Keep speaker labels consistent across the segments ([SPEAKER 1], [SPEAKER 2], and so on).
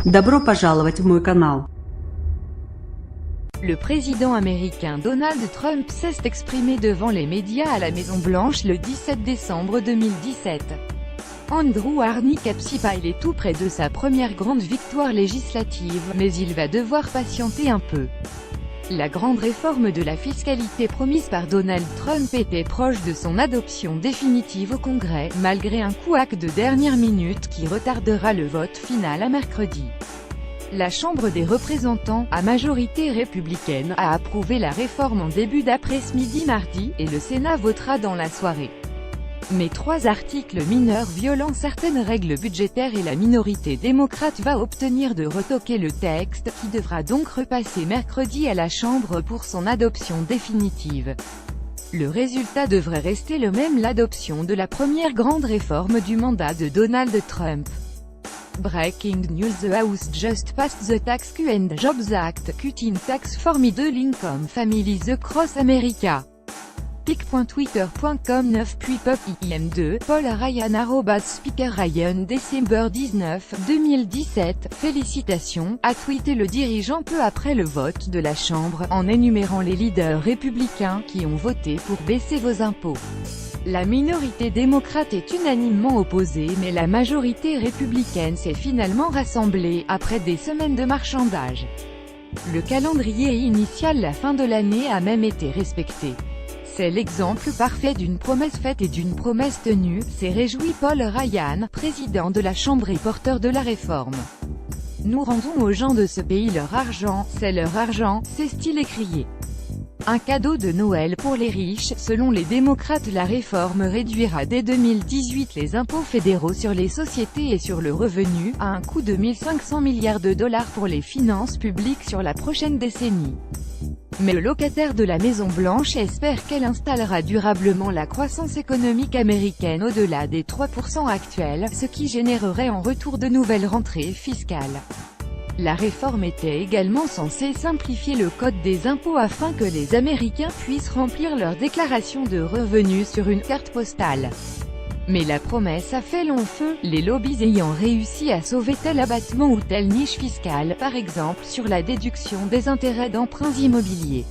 [SPEAKER 1] Добро пожаловать в мой канал.
[SPEAKER 2] Le président américain Donald Trump s'est exprimé devant les médias à la Maison-Blanche le 17 décembre 2017. Andrew Arnie-Capsipa est tout près de sa première grande victoire législative, mais il va devoir patienter un peu. La grande réforme de la fiscalité promise par Donald Trump était proche de son adoption définitive au Congrès, malgré un couac de dernière minute qui retardera le vote final à mercredi. La Chambre des représentants, à majorité républicaine, a approuvé la réforme en début d'après-midi mardi, et le Sénat votera dans la soirée. Mais 3 articles mineurs violant certaines règles budgétaires et la minorité démocrate va obtenir de retoquer le texte, qui devra donc repasser mercredi à la Chambre pour son adoption définitive. Le résultat devrait rester le même: l'adoption de la première grande réforme du mandat de Donald Trump. Breaking news: The House just passed the Tax Cuts and Jobs Act, cutting tax for middle-income families across America. pic.twitter.com 9 puis pop im2 Paul Ryan @Speaker Ryan Décembre 19, 2017, félicitations, a tweeté le dirigeant peu après le vote de la Chambre, en énumérant les leaders républicains qui ont voté pour baisser vos impôts. La minorité démocrate est unanimement opposée, mais la majorité républicaine s'est finalement rassemblée, après des semaines de marchandage. Le calendrier initial, la fin de l'année, a même été respecté. C'est l'exemple parfait d'une promesse faite et d'une promesse tenue, s'est réjoui Paul Ryan, président de la Chambre et porteur de la réforme. Nous rendons aux gens de ce pays leur argent, s'est-il écrié. Un cadeau de Noël pour les riches. Selon les démocrates, la réforme réduira dès 2018 les impôts fédéraux sur les sociétés et sur le revenu, à un coût de 1 500 milliards de dollars pour les finances publiques sur la prochaine décennie. Mais le locataire de la Maison-Blanche espère qu'elle installera durablement la croissance économique américaine au-delà des 3% actuels, ce qui générerait en retour de nouvelles rentrées fiscales. La réforme était également censée simplifier le code des impôts afin que les Américains puissent remplir leur déclaration de revenus sur une carte postale. Mais la promesse a fait long feu, les lobbies ayant réussi à sauver tel abattement ou telle niche fiscale, par exemple sur la déduction des intérêts d'emprunts immobiliers.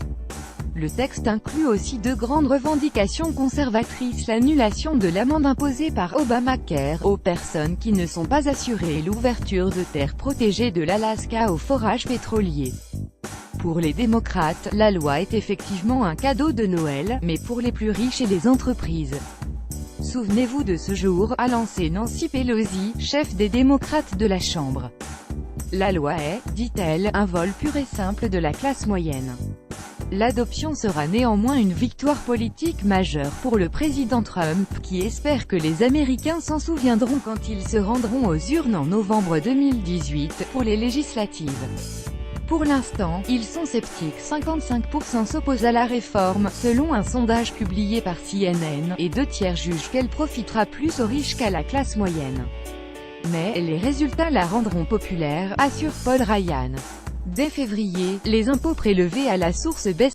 [SPEAKER 2] Le texte inclut aussi 2 grandes revendications conservatrices: l'annulation de l'amende imposée par Obamacare aux personnes qui ne sont pas assurées et l'ouverture de terres protégées de l'Alaska aux forages pétroliers. Pour les démocrates, la loi est effectivement un cadeau de Noël, mais pour les plus riches et les entreprises. Souvenez-vous de ce jour, a lancé Nancy Pelosi, chef des démocrates de la Chambre. La loi est, dit-elle, un vol pur et simple de la classe moyenne. L'adoption sera néanmoins une victoire politique majeure pour le président Trump, qui espère que les Américains s'en souviendront quand ils se rendront aux urnes en novembre 2018, pour les législatives. Pour l'instant, ils sont sceptiques. 55% s'opposent à la réforme, selon un sondage publié par CNN, et 2/3 jugent qu'elle profitera plus aux riches qu'à la classe moyenne. Mais les résultats la rendront populaire, assure Paul Ryan. Dès février, les impôts prélevés à la source baissent.